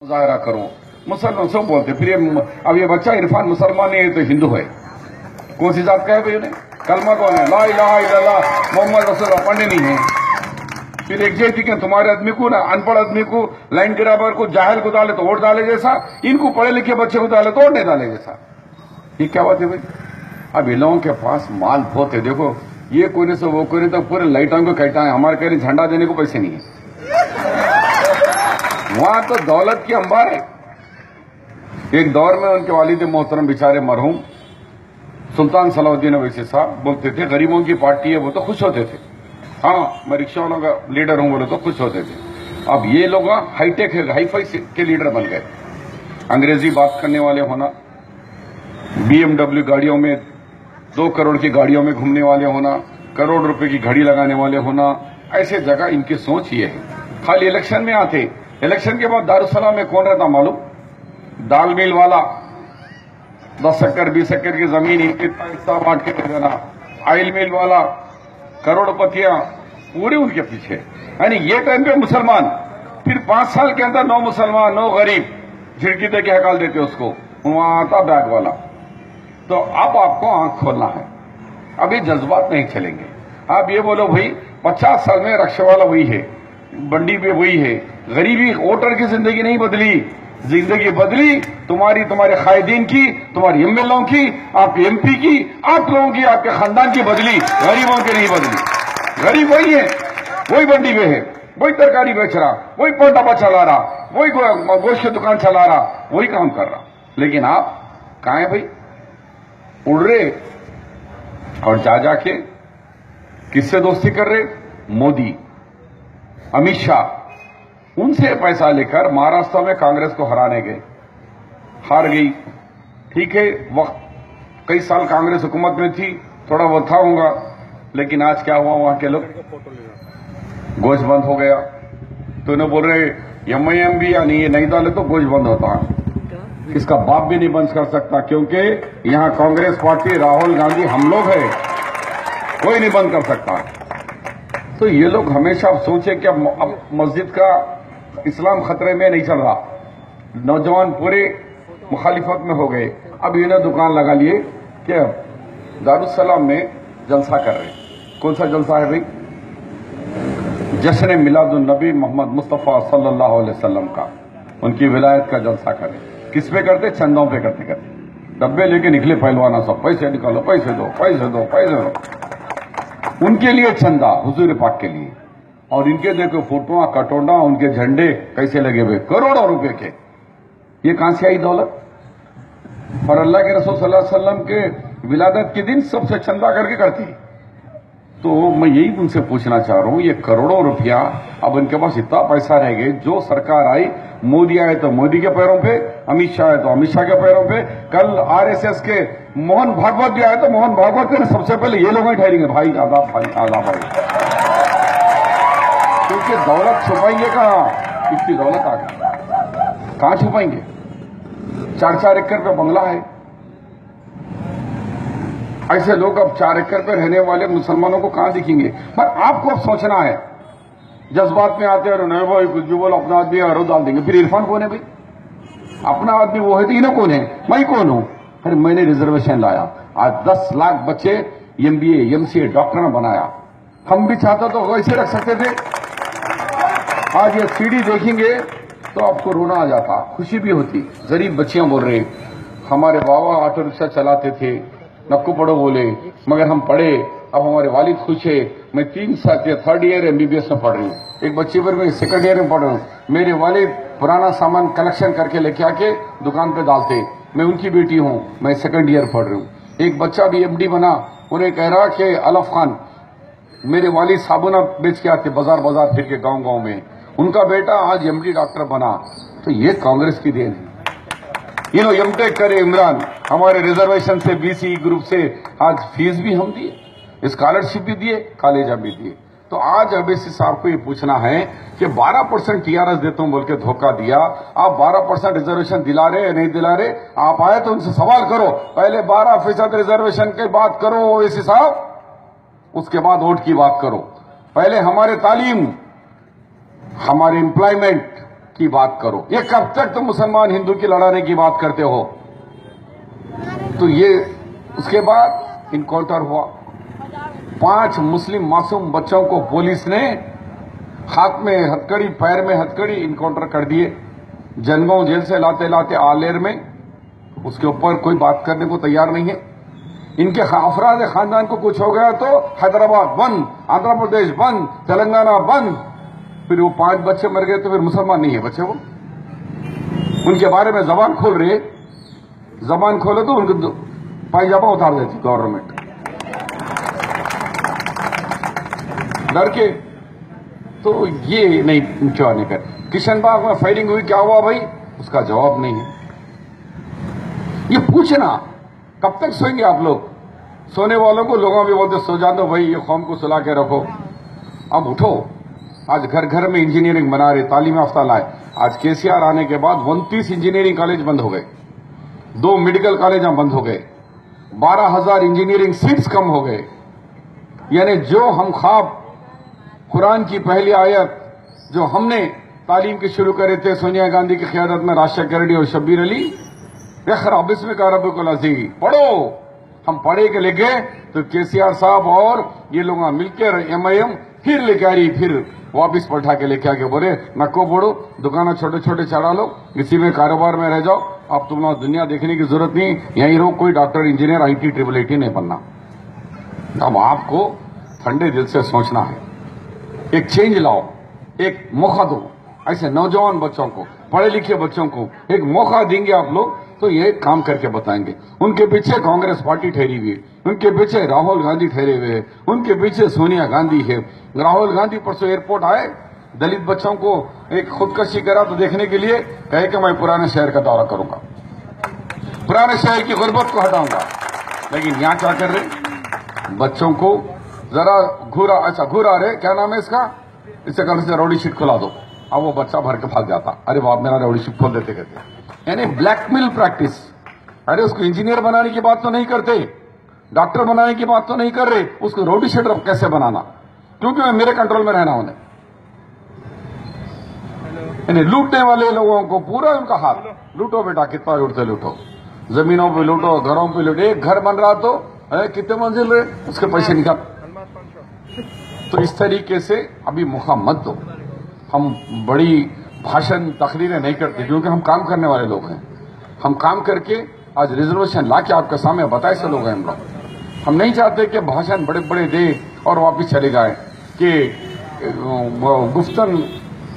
मुजाहरा करो, मुसलमान सब बोलते। फिर अब ये बच्चा इरफान मुसलमान नहीं है तो हिंदू है। कौन सी जात का है भाई उन्हें? कलमा कौन है? ला इलाहा इल्लल्लाह मोहम्मद रसूलुल्लाह पढ़ने नहीं है। फिर एक जैसी कि तुम्हारे आदमी को ना अनपढ़ आदमी को लाइन गिराबर को जाहिल को डाले तो वोट डाले जैसा, इनको पढ़े लिखे बच्चे को डाले तो वोट नहीं डाले जैसा। ये क्या बात है भाई? अब इन लोगों के पास माल बहुत है। देखो ये कोने से वो कोने तक पूरे लाइटों को कहता है, हमारे कह रहे झंडा देने को पैसे नहीं है। वहां तो दौलत की अंबार है। एक दौर में उनके वालिद मोहतरम बेचारे मरहूम सुल्तान सलाउद्दीन अवैसी साहब बोलते थे गरीबों की पार्टी है, वो तो खुश होते थे। हाँ मैं रिक्शा वालों का लीडर हूं बोले तो खुश होते थे। अब ये लोग हाईटेक हाईफाई के लीडर बन गए। अंग्रेजी बात करने वाले होना, BMW गाड़ियों में 2 करोड़ की गाड़ियों में घूमने वाले होना, करोड़ रुपए की घड़ी लगाने वाले होना, ऐसे जगह इनकी सोच ये है। खाली इलेक्शन में आते, इलेक्शन के बाद दारुसलाम में कौन रहता मालूम? दाल मिल वाला 10 एकड़ 20 एकड़ की जमीन इनके हिस्सा बांट के दे देना, ऑयल मिल वाला करोड़पतियां पूरे उनके पीछे। यानी ये टाइम पे मुसलमान, फिर 5 साल के अंदर 9 मुसलमान 9 गरीब झिड़की दे के हकाल देते उसको, वहां आता बैग वाला। तो अब आपको आंख खोलना है, अभी जज्बात नहीं चलेंगे। आप ये बोलो भाई 50 साल में रक्षा वाला वही है, बंडी पे वही है, गरीबी वोटर की जिंदगी नहीं बदली, जिंदगी बदली तुम्हारे कायदीन की, तुम्हारी एमएलओ की, आपके एमपी की, आप लोगों की, आपके खानदान की बदली, गरीबों की नहीं बदली। गरीब वही है, वही बंडी पे है, वही तरकारी बेच रहा, वही पोटापा चला रहा, वही गोश्त की दुकान चला रहा, वही काम कर रहा। लेकिन आप कहां है भाई? उड़ रहे और जा जाके किससे दोस्ती कर रहे? मोदी, अमित शाह, उनसे पैसा लेकर महाराष्ट्र में कांग्रेस को हराने गए, हार गई। ठीक है, वक्त कई साल कांग्रेस हुकूमत में थी, थोड़ा बहुत था होगा, लेकिन आज क्या हुआ? वहां के लोग गोश्त बंद हो गया। तो उन्हें बोल रहे MIM भी यानी ये नहीं डाले तो गोश्त बंद होता है। इसका बाप भी नहीं बंद कर सकता, क्योंकि यहां कांग्रेस पार्टी, राहुल गांधी, हम लोग हैं, कोई नहीं बंद कर सकता। तो ये लोग हमेशा सोचे कि अब मस्जिद का इस्लाम खतरे में नहीं चल रहा, नौजवान पूरे मुखालिफत में हो गए। अब इन्हें दुकान लगा लिए कि दारुसलाम में जलसा कर रहे। कौन सा जलसा है भाई? जश्न मिलादुन नबी मोहम्मद मुस्तफा सल्लल्लाहु अलैहि वसल्लम का, उनकी विलायत का जलसा करें। किस पे करते? चंदों पे करते करते डब्बे लेके निकले पहलवाना सब, पैसे निकालो, पैसे दो, पैसे दो, पैसे दो। उनके लिए चंदा हुजूर पाक के लिए, और इनके देखो फोटो कटोना, उनके झंडे कैसे लगे हुए, करोड़ों रुपए के। ये कहां से आई दौलत? और अल्लाह के रसूल सल्लल्लाहु अलैहि वसल्लम के विलादत के दिन सबसे चंदा करके करती। तो मैं यही उनसे पूछना चाह रहा हूं, ये करोड़ों रुपया अब इनके पास इतना पैसा रह गए, जो सरकार आई, मोदी आए तो मोदी के पैरों पे, अमित शाह आए तो अमित शाह के पैरों पे, कल RSS के मोहन भागवत भी आए तो मोहन भागवत के सबसे पहले ये लोग ही ठहरेंगे, भाई आदाब, भाई आदाब, भाई। क्योंकि दौलत छुपाएंगे कहां? इतनी दौलत आ गई, कहां छुपाएंगे? 4-4 एकड़ पे बंगला है। ऐसे लोग अब 4 एकड़ पे रहने वाले मुसलमानों को कहां दिखेंगे? पर आपको अब सोचना है, जज्बात में आते हैं, नहीं भाई कुछ भी बोलो, अपना आदमी आरो डाल देंगे। फिर इरफान कौन है भाई? अपना आदमी वो है तो इन्हें कौन है? मैं कौन हूं? अरे मैंने रिजर्वेशन लाया, आज 10 लाख बच्चे MBA MCA डॉक्टर बनाया। हम भी चाहते तो वैसे रख सकते थे। आज ये सीढ़ी देखेंगे तो आपको रोना आ जाता, खुशी भी होती। गरीब बच्चियां बोल रहे हमारे बाबा ऑटो रिक्शा चलाते थे, नक्कू पढ़ो बोले, मगर हम पढ़े, अब हमारे वालिद खुश है। मैं 3 साल के 3rd ईयर MBBS में पढ़ रही हूँ, एक बच्ची पर मैं 2nd ईयर में पढ़ रहा हूँ। मेरे वालिद पुराना सामान कलेक्शन करके लेके आके दुकान पे डालते, मैं उनकी बेटी हूँ, मैं 2nd ईयर पढ़ रही हूँ। एक बच्चा भी MD बना, उन्हें कह रहा कि अलफ खान, मेरे वालिद साबुना बेच के आते बाजार बाजार फिर के गाँव गाँव में, उनका बेटा आज MD डॉक्टर बना। तो ये कांग्रेस की देन है। MTech करे इमरान, हमारे रिजर्वेशन से BC ग्रुप से आज फीस भी हम दिए, स्कॉलरशिप भी दिए, कॉलेजा भी दिए। तो आज अवैसी साहब को ये पूछना है कि 12% TRS देता हूं बोल के धोखा दिया, आप 12% रिजर्वेशन दिला रहे या नहीं दिला रहे? आप आए तो उनसे सवाल करो, पहले 12% रिजर्वेशन की बात करो अवैसी साहब, उसके बाद वोट की बात करो। पहले हमारे तालीम, हमारे एम्प्लॉयमेंट, की बात करो। ये कब तक तुम मुसलमान हिंदू की लड़ाने की बात करते हो? तो ये उसके बाद इनकाउंटर हुआ। 5 मुस्लिम मासूम बच्चों को पुलिस ने हाथ में हथकड़ी, पैर में हथकड़ी इनकाउंटर कर दिए। जनगांव जेल से लाते लाते आलेर में, उसके ऊपर कोई बात करने को तैयार नहीं है। इनके अफराद खानदान को कुछ हो गया तो हैदराबाद बंद, आंध्र प्रदेश बंद, तेलंगाना बंद। फिर वो 5 बच्चे मर गए तो फिर मुसलमान नहीं है बच्चे वो। उनके बारे में जबान खोल रहे, जबान खोले तो उनको पायजामा उतार देती गवर्नमेंट डर के। तो ये नहीं क्यों नहीं कर। किशनबाग में फायरिंग हुई, क्या हुआ भाई? उसका जवाब नहीं है। ये पूछना कब तक सोएंगे आप लोग? सोने वालों को लोगों भी बोलते सो जाओ भाई, ये कौम को सुला के रखो। अब उठो। आज घर घर में इंजीनियरिंग बना रहे, तालीम याफ्ता लाए। आज केसीआर आने के बाद 29 इंजीनियरिंग कॉलेज बंद हो गए, 2 मेडिकल कॉलेज बंद हो गए, 12,000 इंजीनियरिंग सीट्स कम हो गए। यानी जो हम ख्वाब, कुरान की पहली आयत जो हमने तालीम के शुरू करे थे सोनिया गांधी की क़यादत में, राजशेखर रेड्डी और शब्बीर अली, इक़रा बिस्मिक रब्बिकल अज़ीज़, पढ़ो। हम पढ़े के लिखे तो केसीआर साहब और ये लोग मिलकर एमआईएम फिर लेके आ रही, फिर वापिस पलटा के लेके आके बोले नको पढ़ो, दुकाना छोटे छोटे चढ़ा लो, इसी में कारोबार में रह जाओ, अब तुम लोग दुनिया देखने की जरूरत नहीं, यहीं रहो, कोई डॉक्टर इंजीनियर IT IIIT नहीं बनना। अब आपको ठंडे दिल से सोचना है, एक चेंज लाओ, एक मौका दो। ऐसे नौजवान बच्चों को, पढ़े लिखे बच्चों को एक मौका देंगे आप लोग तो ये काम करके बताएंगे। उनके पीछे कांग्रेस पार्टी ठहरी हुई है, उनके पीछे राहुल गांधी ठहरे हुए हैं, उनके पीछे सोनिया गांधी है। राहुल गांधी परसों एयरपोर्ट आए, दलित बच्चों को एक खुदकशी करा तो देखने के लिए कहे कि मैं पुराने शहर का दौरा करूंगा, पुराने शहर की गुर्बत को हटाऊंगा। लेकिन यहां क्या कर रहे? बच्चों को जरा घूरा, अच्छा घूरा रहे, क्या नाम है इसका, इससे कल से रौडी शीट खुला दो। अब वो बच्चा भर के भाग जाता, अरे बाप मेरा रौडी शीट खोल देते कहते। यानी ब्लैकमेल प्रैक्टिस। अरे उसको इंजीनियर बनाने की बात तो नहीं करते, डॉक्टर बनाने की बात तो नहीं कर रहे, उसको रौडी शीट कैसे बनाना, क्योंकि मैं मेरे कंट्रोल में रहना उन्हें। यानी लूटने वाले लोगों को पूरा उनका हाथ, लूटो बेटा, कितना लूटते लूटो, जमीनों पे लूटो, घरों पे लूटो। एक घर बन रहा तो कितने मंजिल रहे, उसके पैसे निकाल। तो इस तरीके से अभी मौका मत दो। हम बड़ी भाषण तकरीरें नहीं करते, क्योंकि हम काम करने वाले लोग हैं। हम काम करके आज रिजर्वेशन ला के आपके सामने बताए से लोग हैं हम लोग। हम नहीं चाहते कि भाषण बड़े बड़े दे और वापिस चले जाए कि गुफ्तन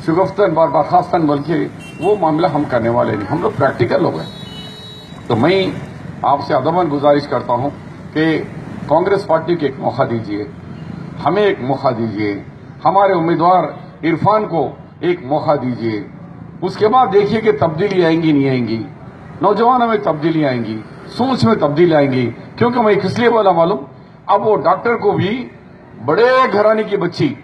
शुगुफ्तन बर्खास्तन, बल्कि वो मामला हम करने वाले नहीं। हम लोग प्रैक्टिकल लोग हैं। तो मैं आपसे अदबन गुजारिश करता हूं कि कांग्रेस पार्टी को एक मौका दीजिए, हमें एक मौका दीजिए, हमारे उम्मीदवार इरफान को एक मौका दीजिए। उसके बाद देखिए कि तब्दीली आएंगी नहीं आएंगी, नौजवानों में तब्दीली आएंगी, सोच में तब्दीली आएंगी। क्योंकि मैं इसलिए बोला मालूम, अब वो डॉक्टर को भी बड़े घराने की बच्ची,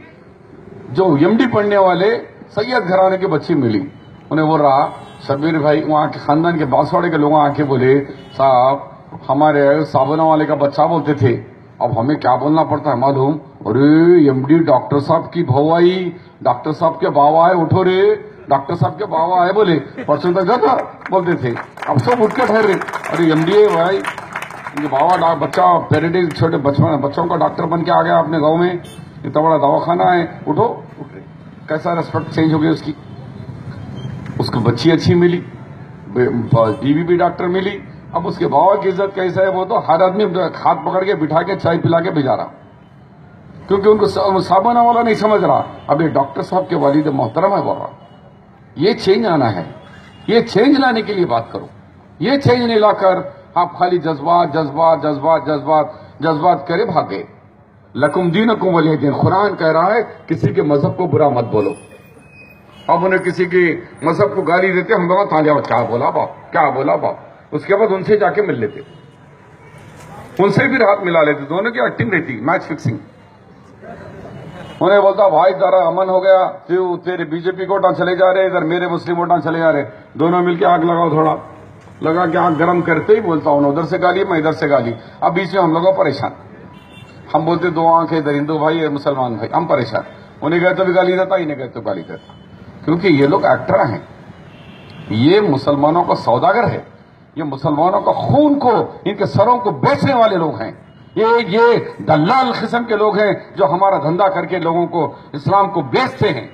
जो MD पढ़ने वाले सैयद घराने की बच्ची मिली। उन्हें बोल रहा शब्बीर भाई, वहां के खानदान के बांसवाड़े के लोग आके बोले साहब हमारे साबुना वाले का बच्चा बोलते थे, अब हमें क्या बोलना पड़ता है मालूम? अरे MD डॉक्टर साहब की भवाई, डॉक्टर साहब के बाबा है, उठो रे, डॉक्टर साहब के बाबा है बोले, परसों तक जाता बोलते थे, अब सब उठ के ठहरे, अरे MD है भाई, बाबा बच्चा पेरेंटिंग छोटे बच्चों का डॉक्टर बन के आ गया अपने गांव में, इतना बड़ा दवाखाना है, उठो। कैसा रेस्पेक्ट चेंज हो गई उसकी। उसको बच्ची अच्छी मिली, बीवी भी डॉक्टर मिली। अब उसके बाबा की इज्जत कैसा है, वो तो हर आदमी हाथ पकड़ के बिठा के चाय पिला के भिजा रहा, क्योंकि उनको साबुना वाला नहीं समझ रहा। अब ये डॉक्टर साहब के वालिद मोहतरम है बोल रहा। ये चेंज आना है, ये चेंज लाने के लिए बात करो। ये चेंज नहीं लाकर आप खाली जज्बात जज्बात जज्बात जज्बात जज्बात करे भागे। लकुम दीनकुम वलिय दीन, कुरान कह रहा है किसी के मजहब को बुरा मत बोलो। अब उन्हें किसी के मजहब को गाली देते, हम लोग तालियां, क्या बोला बाप, क्या बोला बाप। उसके बाद उनसे जाके मिल लेते, उनसे भी हाथ मिला लेते, दोनों की एक्टिंग रहती, मैच फिक्सिंग। उन्हें बोलता भाई जरा अमन हो गया, फिर तेरे बीजेपी वोटा चले जा रहे, इधर मेरे मुस्लिम वोटा चले जा रहे, दोनों मिलकर आग लगाओ, थोड़ा लगा के आग गर्म करते ही बोलता हूं, उधर से गाली मैं इधर से गाली। अब बीच में हम लोग परेशान, हम बोलते 2 आंखें इधर हिंदू भाई है मुसलमान भाई, हम परेशान। उन्हें कहते भी गाली देता, इन्हें कहते गाली देता। क्योंकि ये लोग एक्टर हैं, ये मुसलमानों का सौदागर है, ये मुसलमानों का खून को, इनके सरों को बेचने वाले लोग हैं। ये दलाल किस्म के लोग हैं जो हमारा धंधा करके लोगों को, इस्लाम को बेचते हैं।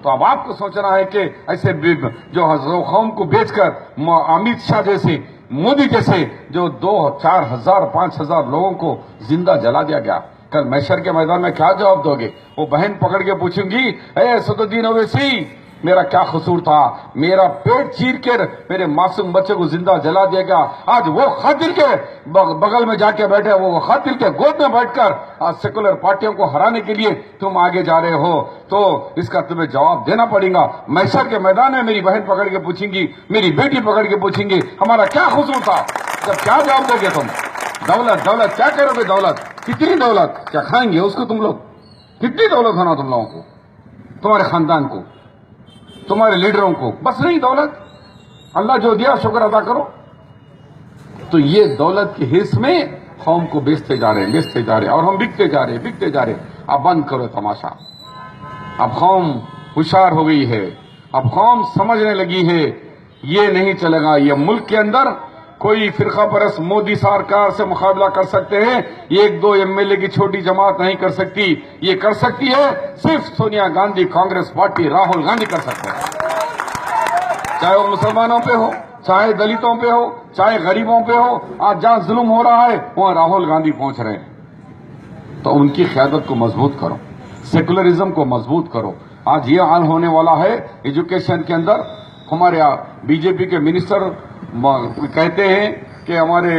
तो अब आपको सोचना है कि ऐसे जो कौम को बेचकर अमित शाह जैसे, मोदी जैसे जो 2,000, 4,000, 5,000 लोगों को जिंदा जला दिया गया, कल मैशर के मैदान में क्या जवाब दोगे? वो बहन पकड़ के पूछूंगी, असदुद्दीन ओवैसी, मेरा क्या कसूर था? मेरा पेट चीर कर मेरे मासूम बच्चे को जिंदा जला दिया गया। आज वो कातिल के बगल में जाके बैठे, वो कातिल के गोद में बैठकर आज सेकुलर पार्टियों को हराने के लिए तुम आगे जा रहे हो, तो इसका तुम्हें जवाब देना पड़ेगा। मैशर के मैदान में मेरी बहन पकड़ के पूछेंगी, मेरी बेटी पकड़ के पूछेंगी, हमारा क्या कसूर था? जब क्या जवाब दोगे तुम? दौलत दौलत क्या करोगे? दौलत कितनी दौलत? क्या खाएंगे उसको तुम लोग? कितनी दौलत होना तुम लोगों को, तुम्हारे खानदान को, तुम्हारे लीडरों को? बस नहीं दौलत, अल्लाह जो दिया शुक्र अदा करो। तो ये दौलत के हिस्स में कौम को बेचते जा रहे हैं, और हम बिकते जा रहे हैं। अब बंद करो तमाशा। अब कौम होशियार हो गई है, अब कौम समझने लगी है, ये नहीं चलेगा। ये मुल्क के अंदर कोई फिरका परस्त मोदी सरकार से मुकाबला कर सकते हैं, 1-2 एमएलए की छोटी जमात नहीं कर सकती। ये कर सकती है सिर्फ सोनिया गांधी, कांग्रेस पार्टी, राहुल गांधी कर सकते हैं। चाहे वो मुसलमानों पे हो, चाहे दलितों पे हो, चाहे गरीबों पे हो। आज जहां जुल्म हो रहा है वहां राहुल गांधी पहुंच रहे हैं। तो उनकी क़यादत को मजबूत करो, सेकुलरिज्म को मजबूत करो। आज ये हाल होने वाला है एजुकेशन के अंदर। हमारे बीजेपी के मिनिस्टर कहते हैं कि हमारे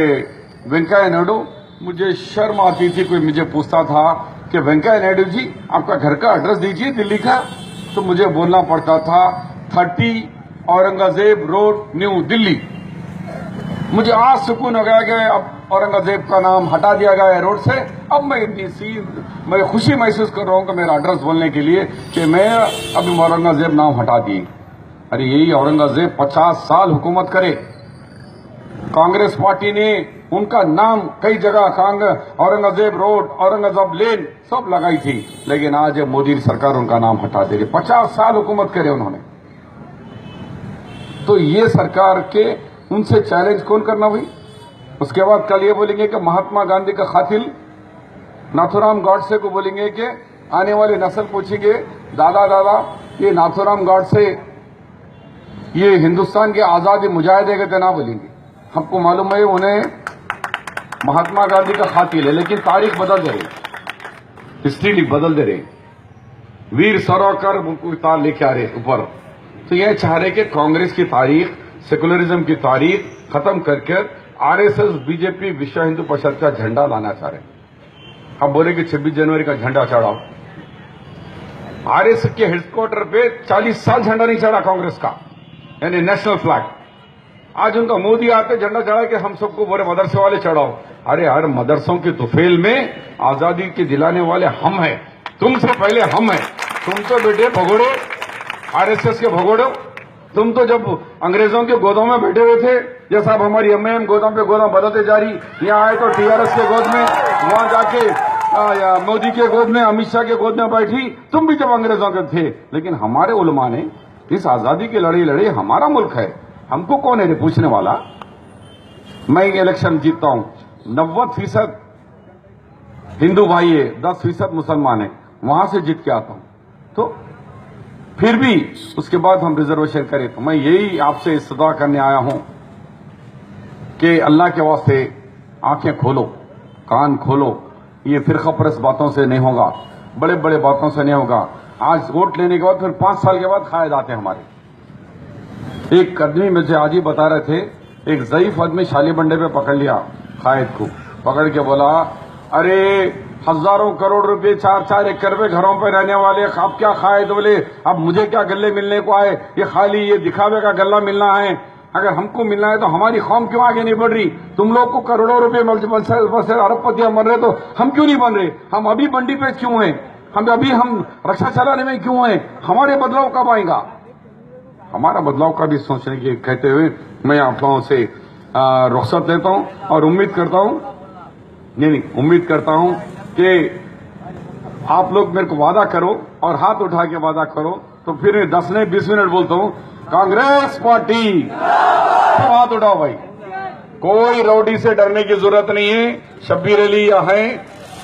वेंकैया नायडू, मुझे शर्म आती थी, कोई मुझे पूछता था कि वेंकैया नायडू जी आपका घर का एड्रेस दीजिए दिल्ली का, तो मुझे बोलना पड़ता था 30 औरंगजेब रोड, न्यू दिल्ली। मुझे आज सुकून हो गया कि अब औरंगजेब का नाम हटा दिया गया है रोड से। अब मैं खुशी महसूस कर रहा हूं कि मेरा एड्रेस बोलने के लिए कि मैं अभी औरंगजेब नाम हटा दिए। अरे यही औरंगजेब 50 साल हुकूमत करे, कांग्रेस पार्टी ने उनका नाम कई जगह औरंगजेब रोड, औरंगजेब लेन सब लगाई थी, लेकिन आज मोदी सरकार उनका नाम हटा दे रही। 50 साल हुकूमत करे उन्होंने। तो ये सरकार के उनसे चैलेंज कौन करना हुई? उसके बाद कल ये बोलेंगे कि महात्मा गांधी का कातिल नाथूराम गॉडसे को बोलेंगे कि आने वाली नस्ल पूछेंगे, दादा दादा ये नाथूराम गॉडसे ये हिंदुस्तान के आजादी मुजाहिदे के थे ना बोलेंगे। हमको मालूम है उन्हें महात्मा गांधी का कातिल है, लेकिन तारीख बदल दे रही, हिस्ट्री बदल दे रही, वीर सावरकर तार लेके आ रहे ऊपर। तो यह चाह रहे कि कांग्रेस की तारीख, सेकुलरिज्म की तारीख खत्म करके आरएसएस, बीजेपी, विश्व हिंदू परिषद का झंडा लाना चाह रहे। अब बोले कि 26 जनवरी का झंडा चढ़ाओ। आरएसएस के हेडक्वार्टर पे 40 साल झंडा नहीं चढ़ा कांग्रेस का, यानी नेशनल फ्लैग। आज उनका मोदी आते झंडा चढ़ा के हम सबको बोले मदरसे वाले चढ़ाओ। अरे हर मदरसों की तुफेल में आजादी के दिलाने वाले हम हैं, तुमसे पहले हम हैं। तुम तो बेटे भगोड़े, आरएसएस के भगोड़े, तुम तो जब अंग्रेजों के गोदों में बैठे हुए थे, जैसा अब हमारी एमआईएम गोदों पे गोदों बदलते जा रही। यहाँ आए तो टीआरएस के गोद में, वहां जाके मोदी के गोद में, अमित शाह के गोद में बैठी। तुम भी जब अंग्रेजों के थे, लेकिन हमारे उलमा ने इस आजादी की लड़ाई लड़ी। हमारा मुल्क है, हमको कौन है पूछने वाला? मैं इलेक्शन जीतता हूं, 90% हिंदू भाई है, 10% मुसलमान है, वहां से जीत के आता हूं। तो फिर भी उसके बाद हम रिजर्वेशन करें। तो मैं यही आपसे इस्तदा करने आया हूं कि अल्लाह के वास्ते आंखें खोलो, कान खोलो। ये फिरका परस्त बातों से नहीं होगा, बड़े बड़े बातों से नहीं होगा। आज वोट लेने के बाद फिर 5 साल के बाद खाए जाते हैं हमारे। एक आदमी मुझे आज ही बता रहे थे, एक ज़ईफ आदमी शाली बंडे पे पकड़ लिया कायद को, पकड़ के बोला, अरे हजारों करोड़ रुपए 4-4 एकड़ पे घरों पे रहने वाले अब क्या खाए? तो बोले अब मुझे क्या गल्ले मिलने को आए? ये खाली ये दिखावे का गल्ला मिलना है। अगर हमको मिलना है तो हमारी कौम क्यों आगे नहीं बढ़ रही? तुम लोग को करोड़ों रुपए अरबपतियां बन रहे, तो हम क्यों नहीं बन रहे? हम अभी मंडी पे क्यों हैं? हम रक्षा चलाने में क्यों हैं? हमारे बदलाव कब आएगा? हमारा बदलाव का भी सोचने की कहते हुए मैं आप लोगों से रुखसत लेता हूं और उम्मीद करता हूं कि आप लोग मेरे को वादा करो और हाथ उठा के वादा करो तो फिर 10 नहीं 20 मिनट बोलता हूं, कांग्रेस पार्टी। सब हाथ उठाओ भाई, कोई रौडी से डरने की जरूरत नहीं है। शब्बीर अली यहाँ है,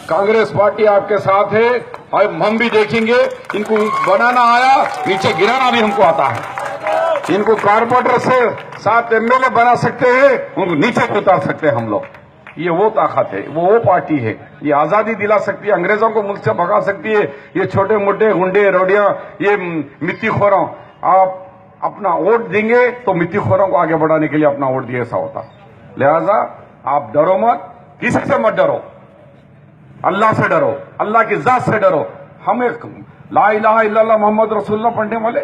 कांग्रेस पार्टी आपके साथ है और हम भी देखेंगे। इनको बनाना आया, नीचे गिराना भी हमको आता है। इनको कारपोरेटर से 7 एमएलए बना सकते हैं, उनको नीचे उतार सकते हैं हम लोग। ये वो ताकत है, वो पार्टी है। ये आजादी दिला सकती है, अंग्रेजों को मुल्क से भगा सकती है। ये छोटे मोटे गुंडे रौडियां, ये मिट्टीखोरों, आप अपना वोट देंगे तो मिट्टीखोरों को आगे बढ़ाने के लिए अपना वोट दिए, ऐसा होता। लिहाजा आप डरो मत, किसी से मत डरो, अल्लाह से डरो, अल्लाह की जात से डरो। हम एक ला इलाहा इल्लल्लाह मोहम्मद रसूलुल्लाह पढ़ने वाले,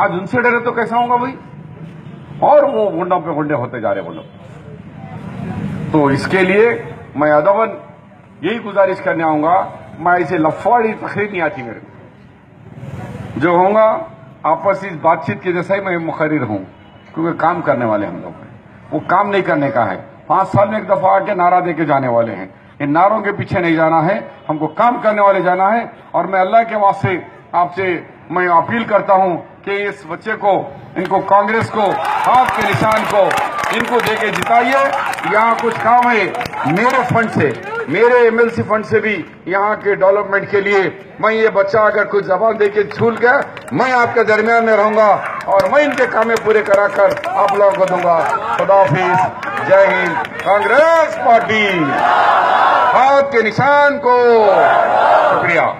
आज उनसे डरे तो कैसा होगा भाई? और वो गुंडों पे गुंडे होते जा रहे वो लोग। तो इसके लिए मैं अदबन यही गुजारिश करने आऊंगा, मैं इसे लफाड़ी तकरीर नहीं आती मेरे को। जो होगा आपसी बातचीत के जैसा ही मैं मुखर्रिर हूं, क्योंकि काम करने वाले हम लोग हैं। वो काम नहीं करने का है। 5 साल में एक दफा आके नारा दे के जाने वाले हैं। इन नारों के पीछे नहीं जाना है, हमको काम करने वाले जाना है। और मैं अल्लाह के वास्ते आपसे मैं अपील करता हूं कि इस बच्चे को, इनको कांग्रेस को, हाथ के निशान को इनको देके जिताइए। यहाँ कुछ काम है मेरे फंड से, मेरे एमएलसी फंड से भी यहाँ के डेवलपमेंट के लिए। मैं ये बच्चा अगर कुछ जबान देके छूल गया, मैं आपके दरमियान में रहूंगा और मैं इनके कामें पूरे कराकर आप लोगों को दूंगा। खुदा हाफिज, जय हिंद। कांग्रेस पार्टी, हाथ के निशान को। शुक्रिया।